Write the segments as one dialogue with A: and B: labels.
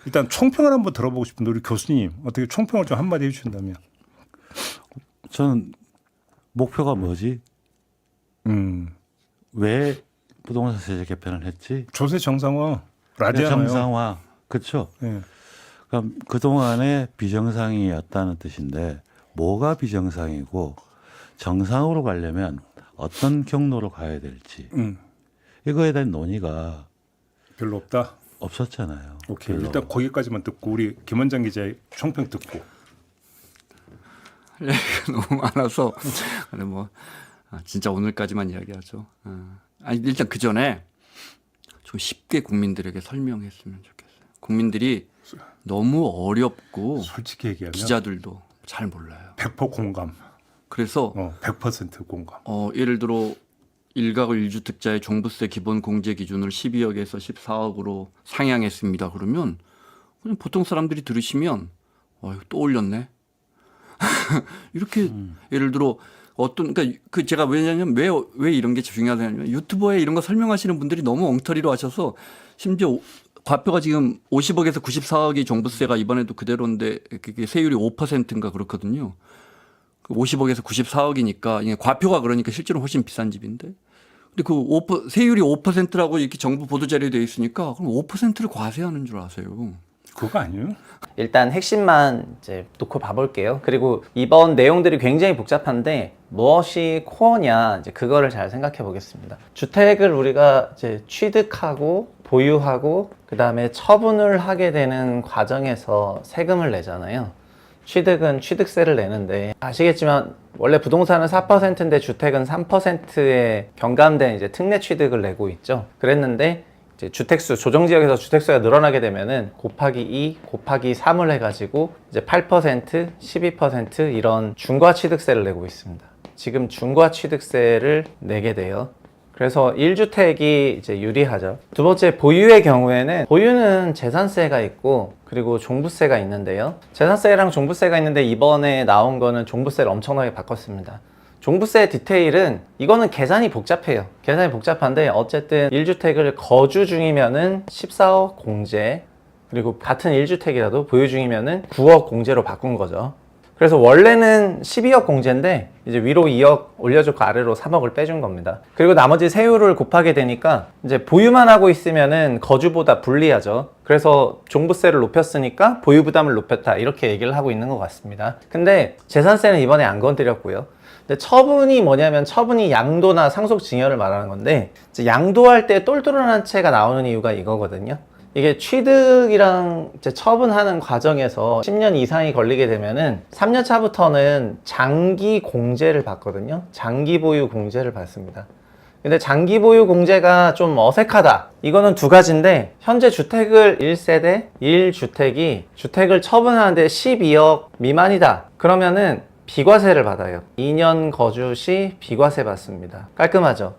A: 일단 총평을 한번 들어보고 싶은데 우리 교수님 어떻게 총평을 좀 한마디 해주신다면.
B: 저는 목표가 뭐지? 왜 부동산 세제 개편을 했지?
A: 조세 정상화 라디아나요.
B: 정상화. 그렇죠.
A: 네.
B: 그럼 그동안에 비정상이었다는 뜻인데 뭐가 비정상이고 정상으로 가려면 어떤 경로로 가야 될지 이거에 대한 논의가
A: 별로 없다.
B: 없었잖아요.
A: 오케이.
B: 별로.
A: 일단 거기까지만 듣고 우리 김원장 기자의 총평 듣고.
C: 너무 많아서 근데 뭐 진짜 오늘까지만 이야기하죠. 아니 일단 그 전에 좀 쉽게 국민들에게 설명했으면 좋겠어요. 국민들이 너무 어렵고
A: 솔직히 얘기하면
C: 기자들도 잘 몰라요.
A: 100% 공감.
C: 그래서
A: 100% 공감.
C: 예를 들어 1가구 1주택자의 종부세 기본 공제 기준을 12억에서 14억으로 상향했습니다. 그러면 그냥 보통 사람들이 들으시면 이거 또 올렸네. 이렇게 예를 들어 그러니까 그 제가 왜냐면 왜 이런 게 중요하냐면 유튜버에 이런 거 설명하시는 분들이 너무 엉터리로 하셔서 심지어 과표가 지금 50억에서 94억이 종부세가 이번에도 그대로인데 그게 세율이 5%인가 그렇거든요. 50억에서 94억이니까 이게 과표가 그러니까 실제로 훨씬 비싼 집인데. 근데 그 세율이 5%라고 이렇게 정부 보도 자료에 되어 있으니까 그럼 5%를 과세하는 줄 아세요.
A: 그거 아니에요?
D: 일단 핵심만 이제 놓고 봐볼게요. 그리고 이번 내용들이 굉장히 복잡한데 무엇이 코어냐 이제 그거를 잘 생각해 보겠습니다. 주택을 우리가 이제 취득하고 보유하고 그 다음에 처분을 하게 되는 과정에서 세금을 내잖아요. 취득은 취득세를 내는데 아시겠지만 원래 부동산은 4%인데 주택은 3%에 경감된 이제 특례 취득을 내고 있죠. 그랬는데 이제 주택수 조정지역에서 주택수가 늘어나게 되면은 곱하기 2 곱하기 3을 해가지고 이제 8% 12% 이런 중과취득세를 내고 있습니다. 지금 중과취득세를 내게 돼요. 그래서 1주택이 이제 유리하죠. 두 번째 보유의 경우에는 보유는 재산세가 있고 그리고 종부세가 있는데요. 재산세랑 종부세가 있는데 이번에 나온 거는 종부세를 엄청나게 바꿨습니다. 종부세 디테일은 이거는 계산이 복잡해요. 계산이 복잡한데 어쨌든 1주택을 거주 중이면은 14억 공제 그리고 같은 1주택이라도 보유 중이면은 9억 공제로 바꾼 거죠. 그래서 원래는 12억 공제인데 이제 위로 2억 올려주고 아래로 3억을 빼준 겁니다. 그리고 나머지 세율을 곱하게 되니까 이제 보유만 하고 있으면은 거주보다 불리하죠. 그래서 종부세를 높였으니까 보유 부담을 높였다 이렇게 얘기를 하고 있는 것 같습니다. 근데 재산세는 이번에 안 건드렸고요. 근데 처분이 뭐냐면 처분이 양도나 상속증여를 말하는 건데 이제 양도할 때 똘똘한 채가 나오는 이유가 이거거든요. 이게 취득이랑 이제 처분하는 과정에서 10년 이상이 걸리게 되면은 3년 차부터는 장기 공제를 받거든요. 장기 보유 공제를 받습니다. 근데 장기 보유 공제가 좀 어색하다. 이거는 두 가지인데 현재 주택을 1세대 1주택이 주택을 처분하는데 12억 미만이다. 그러면은 비과세를 받아요. 2년 거주 시 비과세 받습니다. 깔끔하죠.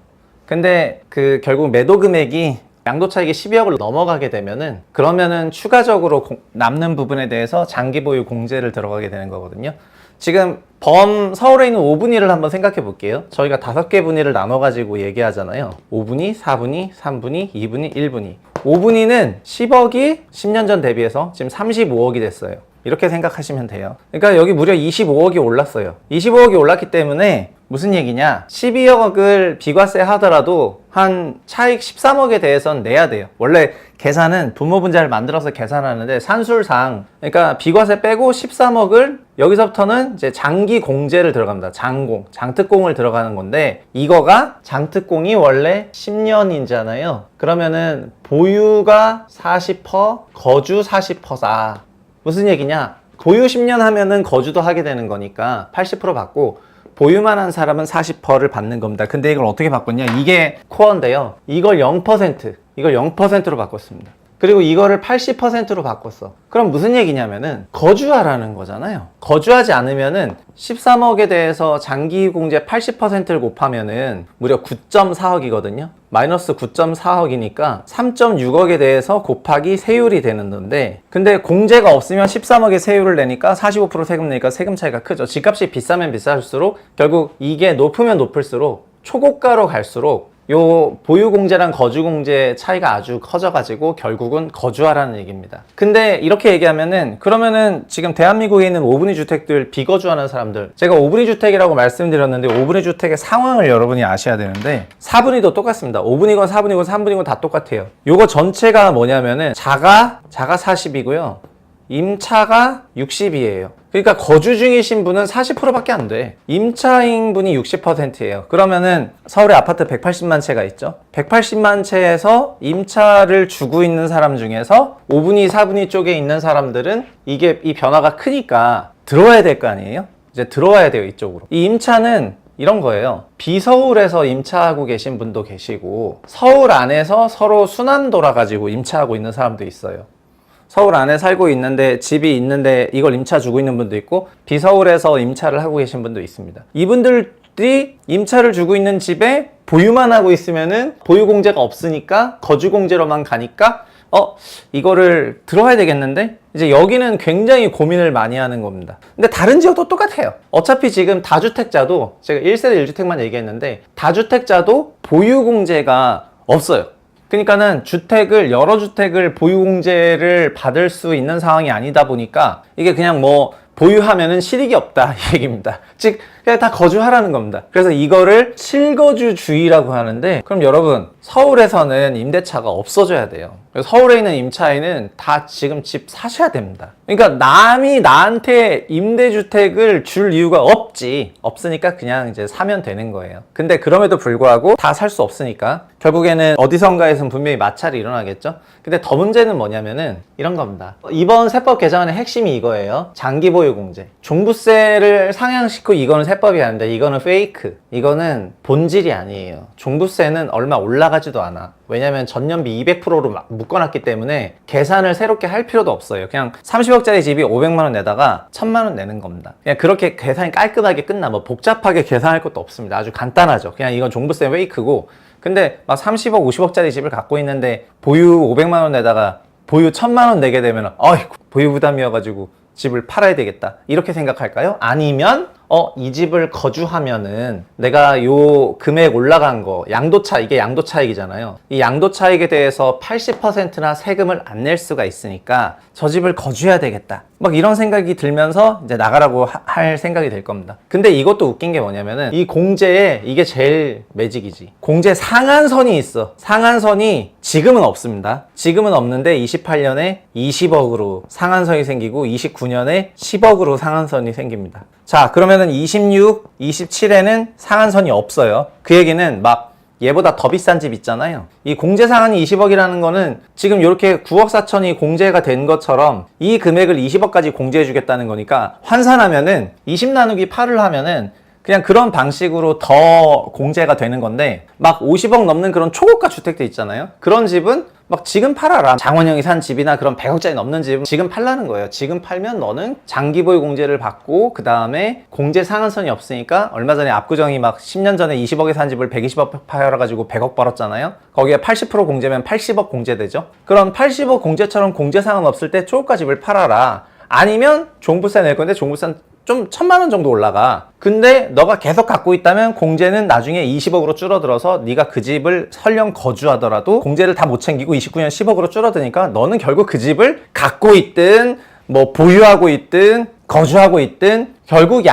D: 근데 그 결국 매도 금액이 양도 차익이 12억을 넘어가게 되면은 그러면은 추가적으로 남는 부분에 대해서 장기 보유 공제를 들어가게 되는 거거든요. 지금 서울에 있는 5분위를 한번 생각해 볼게요. 저희가 5개 분위를 나눠 가지고 얘기하잖아요. 5분위, 4분위, 3분위, 2분위, 1분위. 5분위는 10억이 10년 전 대비해서 지금 35억이 됐어요. 이렇게 생각하시면 돼요. 그러니까 여기 무려 25억이 올랐어요. 25억이 올랐기 때문에 무슨 얘기냐? 12억을 비과세 하더라도 한 차익 13억에 대해서는 내야 돼요. 원래 계산은 분모분자를 만들어서 계산하는데 산술상 그러니까 비과세 빼고 13억을 여기서부터는 이제 장기 공제를 들어갑니다. 장특공을 들어가는 건데 이거가 장특공이 원래 10년이잖아요. 그러면은 보유가 40%, 거주 40%다. 무슨 얘기냐? 보유 10년 하면은 거주도 하게 되는 거니까 80% 받고 보유만 한 사람은 40%를 받는 겁니다. 근데 이걸 어떻게 바꿨냐? 이게 코어인데요. 이걸 0%로 바꿨습니다. 그리고 이거를 80%로 바꿨어. 그럼 무슨 얘기냐면은 거주하라는 거잖아요. 거주하지 않으면은 13억에 대해서 장기 공제 80%를 곱하면은 무려 9.4억이거든요. 마이너스 9.4억이니까 3.6억에 대해서 곱하기 세율이 되는 건데 근데 공제가 없으면 13억의 세율을 내니까 45% 세금 내니까 세금 차이가 크죠. 집값이 비싸면 비쌀수록 결국 이게 높으면 높을수록 초고가로 갈수록 요 보유공제랑 거주공제 차이가 아주 커져가지고 결국은 거주하라는 얘기입니다. 근데 이렇게 얘기하면은 그러면은 지금 대한민국에 있는 5분위 주택들 비거주하는 사람들, 제가 5분위 주택이라고 말씀드렸는데 5분위 주택의 상황을 여러분이 아셔야 되는데 4분위도 똑같습니다. 5분위건 4분위건 3분위건 다 똑같아요. 요거 전체가 뭐냐면은 자가 40이고요. 임차가 60이에요. 그러니까 거주 중이신 분은 40%밖에 안 돼. 임차인 분이 60%예요. 그러면은 서울에 아파트 180만 채가 있죠. 180만 채에서 임차를 주고 있는 사람 중에서 5분위, 4분위 쪽에 있는 사람들은 이 변화가 크니까 들어와야 될 거 아니에요? 이제 들어와야 돼요, 이쪽으로. 이 임차는 이런 거예요. 비서울에서 임차하고 계신 분도 계시고 서울 안에서 서로 순환 돌아가지고 임차하고 있는 사람도 있어요. 서울 안에 살고 있는데 집이 있는데 이걸 임차 주고 있는 분도 있고 비서울에서 임차를 하고 계신 분도 있습니다. 이분들이 임차를 주고 있는 집에 보유만 하고 있으면은 보유공제가 없으니까 거주공제로만 가니까 이거를 들어와야 되겠는데 이제 여기는 굉장히 고민을 많이 하는 겁니다. 근데 다른 지역도 똑같아요. 어차피 지금 다주택자도 제가 1세대 1주택만 얘기했는데 다주택자도 보유공제가 없어요. 그러니까는 여러 주택을 보유공제를 받을 수 있는 상황이 아니다 보니까 이게 그냥 뭐 보유하면은 실익이 없다 이 얘기입니다. 즉 그냥 다 거주하라는 겁니다. 그래서 이거를 실거주주의라고 하는데 그럼 여러분 서울에서는 임대차가 없어져야 돼요. 서울에 있는 임차인은 다 지금 집 사셔야 됩니다. 그러니까 남이 나한테 임대주택을 줄 이유가 없으니까 그냥 이제 사면 되는 거예요. 근데 그럼에도 불구하고 다 살 수 없으니까 결국에는 어디선가에선 분명히 마찰이 일어나겠죠. 근데 더 문제는 뭐냐면은 이런 겁니다. 이번 세법 개정안의 핵심이 이거예요. 장기보유공제. 종부세를 상향시키고 이거는 세법이 아닌데 이거는 페이크. 이거는 본질이 아니에요. 종부세는 얼마 올라가지도 않아. 왜냐면 전년비 200%로 묶어놨기 때문에 계산을 새롭게 할 필요도 없어요. 그냥 30억짜리 집이 500만 원 내다가 1000만 원 내는 겁니다. 그냥 그렇게 계산이 깔끔하게 끝나. 뭐 복잡하게 계산할 것도 없습니다. 아주 간단하죠. 그냥 이건 종부세 페이크고 근데 막 30억, 50억짜리 집을 갖고 있는데 보유 500만 원 내다가 보유 1000만 원 내게 되면 보유 부담이어가지고 집을 팔아야 되겠다 이렇게 생각할까요? 아니면 이 집을 거주하면은 내가 요 금액 올라간 거 이게 양도차익이잖아요. 이 양도차익에 대해서 80%나 세금을 안 낼 수가 있으니까 저 집을 거주해야 되겠다 막 이런 생각이 들면서 이제 나가라고 할 생각이 될 겁니다. 근데 이것도 웃긴 게 뭐냐면은 이 공제에 이게 제일 매직이지. 공제 상한선이 있어. 상한선이 지금은 없습니다. 지금은 없는데 28년에 20억으로 상한선이 생기고 29년에 10억으로 상한선이 생깁니다. 자, 그러면은 26, 27에는 상한선이 없어요. 그 얘기는 막 얘보다 더 비싼 집 있잖아요. 이 공제 상한이 20억이라는 거는 지금 이렇게 9억 4천이 공제가 된 것처럼 이 금액을 20억까지 공제해 주겠다는 거니까 환산하면은 20 나누기 8을 하면은 그냥 그런 방식으로 더 공제가 되는 건데 막 50억 넘는 그런 초고가 주택들 있잖아요. 그런 집은 막 지금 팔아라. 장원영이 산 집이나 그런 100억짜리 넘는 집은 지금 팔라는 거예요. 지금 팔면 너는 장기보유 공제를 받고 그 다음에 공제 상한선이 없으니까 얼마 전에 압구정이 막 10년 전에 20억에 산 집을 120억 팔아가지고 100억 벌었잖아요. 거기에 80% 공제면 80억 공제되죠. 그런 80억 공제처럼 공제 상한 없을 때 초고가 집을 팔아라. 아니면 종부세 낼 건데 종부세는 좀 1000만 원 정도 올라가. 근데 너가 계속 갖고 있다면 공제는 나중에 20억으로 줄어들어서 네가 그 집을 설령 거주하더라도 공제를 다 못 챙기고 29년 10억으로 줄어드니까 너는 결국 그 집을 갖고 있든 뭐 보유하고 있든 거주하고 있든 결국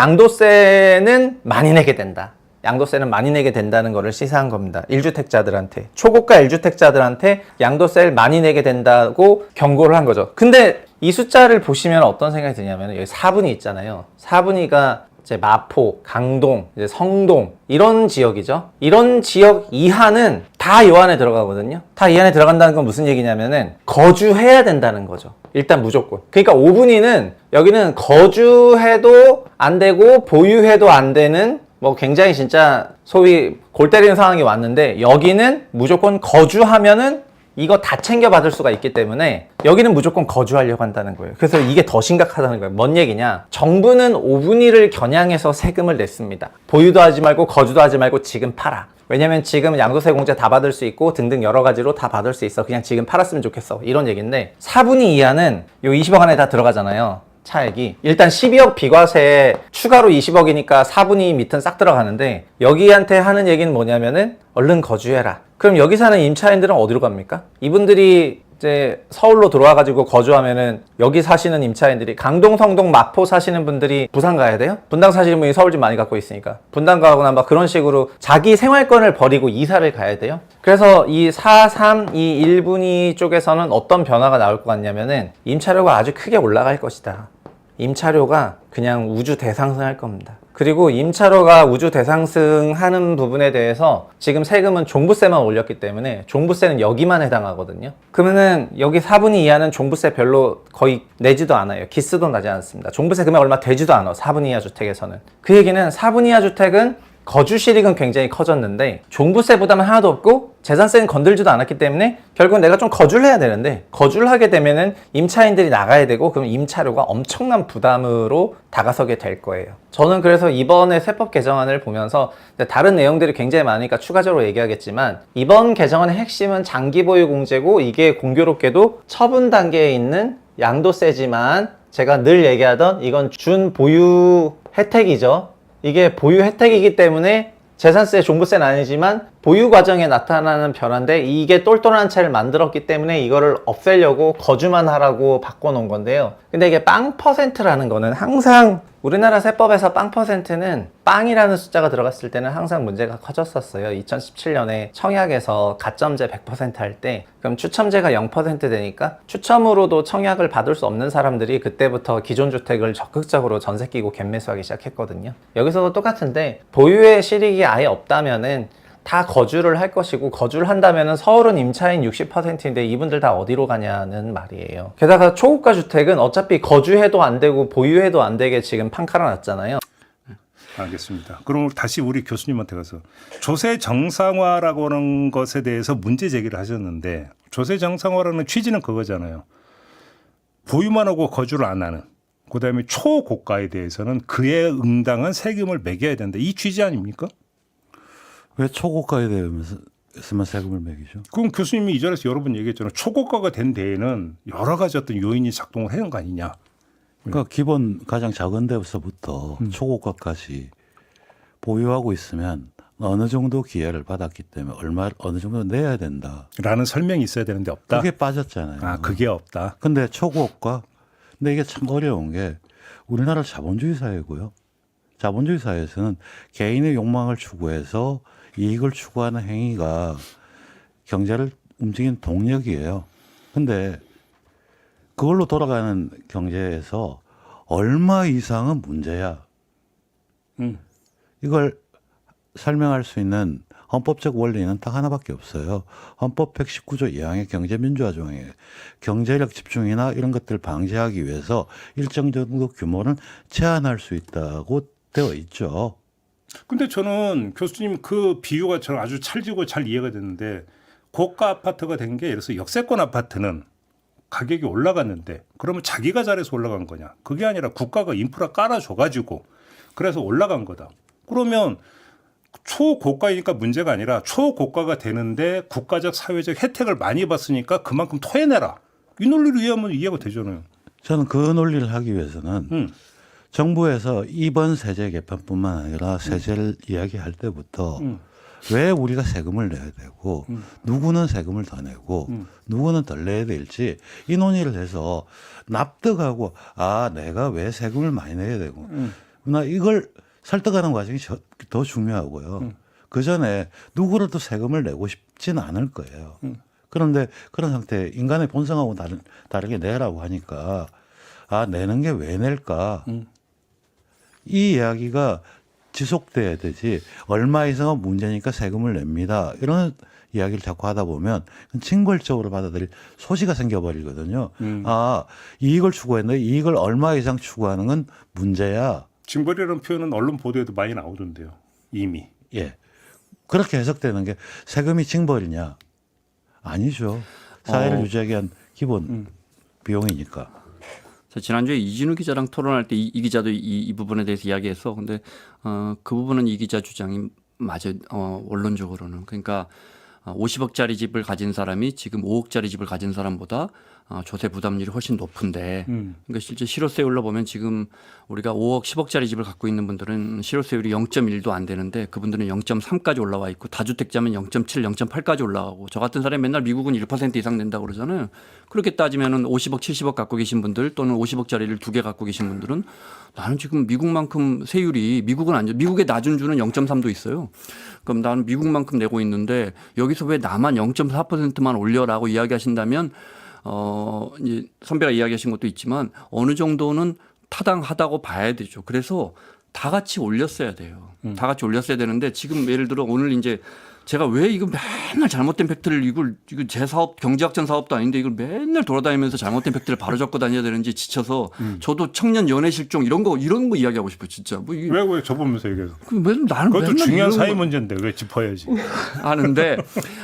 D: 양도세는 많이 내게 된다. 양도세는 많이 내게 된다는 것을 시사한 겁니다. 1주택자들한테. 초고가 1주택자들한테 양도세를 많이 내게 된다고 경고를 한 거죠. 근데 이 숫자를 보시면 어떤 생각이 드냐면 여기 4분위 있잖아요. 4분위가 이제 마포, 강동, 이제 성동 이런 지역이죠. 이런 지역 이하는 다 이 안에 들어가거든요. 다 이 안에 들어간다는 건 무슨 얘기냐면은 거주해야 된다는 거죠. 일단 무조건. 그러니까 5분위는 여기는 거주해도 안 되고 보유해도 안 되는 뭐 굉장히 진짜 소위 골 때리는 상황이 왔는데 여기는 무조건 거주하면은 이거 다 챙겨받을 수가 있기 때문에 여기는 무조건 거주하려고 한다는 거예요. 그래서 이게 더 심각하다는 거예요. 뭔 얘기냐? 정부는 5분위를 겨냥해서 세금을 냈습니다. 보유도 하지 말고 거주도 하지 말고 지금 팔아. 왜냐면 지금 양도세 공제 다 받을 수 있고 등등 여러 가지로 다 받을 수 있어. 그냥 지금 팔았으면 좋겠어. 이런 얘기인데 4분위 이하는 요 20억 안에 다 들어가잖아요. 차액이. 일단 12억 비과세에 추가로 20억이니까 4분의 2 밑은 싹 들어가는데 여기한테 하는 얘기는 뭐냐면은 얼른 거주해라. 그럼 여기 사는 임차인들은 어디로 갑니까? 이분들이 이제 서울로 들어와가지고 거주하면은 여기 사시는 임차인들이 강동, 성동, 마포 사시는 분들이 부산 가야 돼요? 분당 사시는 분이 서울 집 많이 갖고 있으니까 분당 가거나 막 그런 식으로 자기 생활권을 버리고 이사를 가야 돼요. 그래서 이 4, 3, 2, 1분위 쪽에서는 어떤 변화가 나올 것 같냐면은 임차료가 아주 크게 올라갈 것이다. 임차료가 그냥 우주 대상승할 겁니다. 그리고 임차료가 우주 대상승하는 부분에 대해서 지금 세금은 종부세만 올렸기 때문에 종부세는 여기만 해당하거든요. 그러면은 여기 4분의 이하는 종부세 별로 거의 내지도 않아요. 기스도 나지 않습니다. 종부세 금액 얼마 되지도 않아. 4분의 이하 주택에서는. 그 얘기는 4분의 이하 주택은 거주 실익은 굉장히 커졌는데 종부세 부담은 하나도 없고 재산세는 건들지도 않았기 때문에 결국 내가 좀 거주를 해야 되는데 거주를 하게 되면은 임차인들이 나가야 되고 그럼 임차료가 엄청난 부담으로 다가서게 될 거예요. 저는 그래서 이번에 세법 개정안을 보면서 다른 내용들이 굉장히 많으니까 추가적으로 얘기하겠지만 이번 개정안의 핵심은 장기 보유 공제고 이게 공교롭게도 처분 단계에 있는 양도세지만 제가 늘 얘기하던 이건 준 보유 혜택이죠. 이게 보유 혜택이기 때문에 재산세, 종부세는 아니지만 보유 과정에 나타나는 변화인데 이게 똘똘한 채를 만들었기 때문에 이거를 없애려고 거주만 하라고 바꿔놓은 건데요. 근데 이게 빵 퍼센트라는 거는 항상 우리나라 세법에서 빵 퍼센트는 빵이라는 숫자가 들어갔을 때는 항상 문제가 커졌었어요. 2017년에 청약에서 가점제 100% 할 때 그럼 추첨제가 0% 되니까 추첨으로도 청약을 받을 수 없는 사람들이 그때부터 기존 주택을 적극적으로 전세 끼고 갭매수하기 시작했거든요. 여기서도 똑같은데 보유의 실익이 아예 없다면은 다 거주를 할 것이고 거주를 한다면 서울은 임차인 60%인데 이분들 다 어디로 가냐는 말이에요. 게다가 초고가 주택은 어차피 거주해도 안 되고 보유해도 안 되게 지금 판 깔아놨잖아요.
A: 알겠습니다. 그럼 다시 우리 교수님한테 가서 조세 정상화라고 하는 것에 대해서 문제 제기를 하셨는데 조세 정상화라는 취지는 그거잖아요. 보유만 하고 거주를 안 하는 그다음에 초고가에 대해서는 그에 응당한 세금을 매겨야 된다. 이 취지 아닙니까?
B: 왜 초고가에 대해서만 세금을 매기죠?
A: 그럼 교수님이 이 자리에서 여러 번 얘기했잖아요. 초고가가 된 데에는 여러 가지 어떤 요인이 작동을 하는 거 아니냐.
B: 그러니까 기본 가장 작은 데서부터 초고가까지 보유하고 있으면 어느 정도 기회를 받았기 때문에 어느 정도 내야 된다.
A: 라는 설명이 있어야 되는데 없다.
B: 그게 빠졌잖아요.
A: 아, 그게 없다.
B: 근데 초고가 근데 이게 참 어려운 게 우리나라 자본주의 사회고요. 자본주의 사회에서는 개인의 욕망을 추구해서 이익을 추구하는 행위가 경제를 움직이는 동력이에요. 근데 그걸로 돌아가는 경제에서 얼마 이상은 문제야. 이걸 설명할 수 있는 헌법적 원리는 딱 하나밖에 없어요. 헌법 119조 2항의 경제민주화 조항에 경제력 집중이나 이런 것들을 방지하기 위해서 일정 정도 규모는 제한할 수 있다고 되어 있죠.
A: 근데 저는 교수님 그 비유가 저는 아주 찰지고 잘 이해가 되는데 고가 아파트가 된 게 예를 들어서 역세권 아파트는 가격이 올라갔는데 그러면 자기가 잘해서 올라간 거냐? 그게 아니라 국가가 인프라 깔아줘가지고 그래서 올라간 거다. 그러면 초고가이니까 문제가 아니라 초고가가 되는데 국가적 사회적 혜택을 많이 받으니까 그만큼 토해내라. 이 논리를 이해하면 이해가 되잖아요.
B: 저는 그 논리를 하기 위해서는 정부에서 이번 세제 개편뿐만 아니라 세제를 이야기할 때부터 왜 우리가 세금을 내야 되고 누구는 세금을 더 내고 누구는 덜 내야 될지 이 논의를 해서 납득하고 아 내가 왜 세금을 많이 내야 되고 나 이걸 설득하는 과정이 더 중요하고요. 그 전에 누구라도 세금을 내고 싶지는 않을 거예요. 그런데 그런 상태 인간의 본성하고 다르게 내라고 하니까 아 내는 게 왜 낼까 이 이야기가 지속돼야 되지 얼마 이상은 문제니까 세금을 냅니다 이런 이야기를 자꾸 하다 보면 징벌적으로 받아들일 소지가 생겨버리거든요. 아 이익을 추구했는데 이익을 얼마 이상 추구하는 건 문제야.
A: 징벌이라는 표현은 언론 보도에도 많이 나오던데요. 이미.
B: 예. 그렇게 해석되는 게 세금이 징벌이냐? 아니죠. 사회를 유지하기 위한 기본 비용이니까.
C: 지난주에 이진우 기자랑 토론할 때 이 기자도 이 부분에 대해서 이야기해서 근데 그 부분은 이 기자 주장이 맞아요. 원론적으로는. 그러니까 50억짜리 집을 가진 사람이 지금 5억짜리 집을 가진 사람보다 조세 부담률이 훨씬 높은데 그러니까 실제 실효세율로 보면 지금 우리가 5억 10억짜리 집을 갖고 있는 분들은 실효세율이 0.1도 안 되는데 그분들은 0.3까지 올라와 있고 다주택자면 0.7, 0.8까지 올라가고 저 같은 사람이 맨날 미국은 1% 이상 낸다고 그러잖아요. 그렇게 따지면은 50억, 70억 갖고 계신 분들 또는 50억짜리를 2개 갖고 계신 분들은 나는 지금 미국만큼 세율이 미국은 아니죠. 미국의 낮은 주는 0.3도 있어요. 그럼 나는 미국만큼 내고 있는데 여기서 왜 나만 0.4%만 올려라고 이야기하신다면 이제 선배가 이야기하신 것도 있지만 어느 정도는 타당하다고 봐야 되죠. 그래서 다 같이 올렸어야 돼요. 다 같이 올렸어야 되는데 지금 예를 들어 오늘 이제 제가 왜 이거 맨날 잘못된 팩트를 이거 제 사업 경제학전 사업도 아닌데 이걸 맨날 돌아다니면서 잘못된 팩트를 바로 잡고 다녀야 되는지 지쳐서 저도 청년 연애 실종 이런 거 이야기하고 싶어요. 진짜. 뭐 이게
A: 왜 접으면서 얘기해서.
C: 나는
A: 그것도
C: 맨날
A: 중요한
C: 이런
A: 사회
C: 거
A: 문제인데 왜 짚어야지.
C: 하는데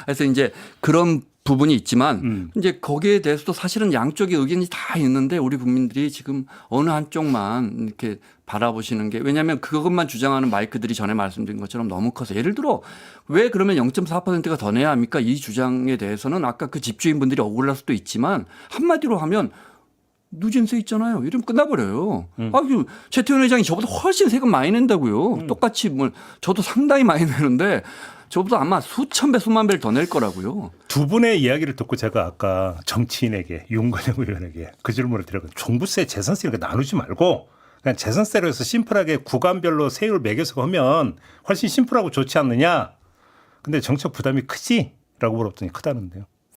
C: 그래서 이제 그런 부분이 있지만 이제 거기에 대해서도 사실은 양쪽의 의견이 다 있는데 우리 국민들이 지금 어느 한쪽만 이렇게 바라보시는 게 왜냐하면 그것만 주장하는 마이크들이 전에 말씀드린 것처럼 너무 커서 예를 들어 왜 그러면 0.4%가 더 내야 합니까? 이 주장에 대해서는 아까 그 집주인분들이 억울할 수도 있지만 한마디로 하면 누진세 있잖아요. 이러면 끝나버려요. 최태원 회장이 저보다 훨씬 세금 많이 낸다고요. 똑같이 저도 상당히 많이 내는데 저보다 아마 수천 배, 수만 배를 더 낼 거라고요.
A: 두 분의 이야기를 듣고 제가 아까 정치인에게 윤건영 의원에게 그 질문을 드렸거든요. 종부세, 재산세 이렇게 나누지 말고 그냥 재산세로 해서 심플하게 구간별로 세율 매겨서 하면 훨씬 심플하고 좋지 않느냐. 근데 정책 부담이 크지? 라고 물었더니 크다는데요.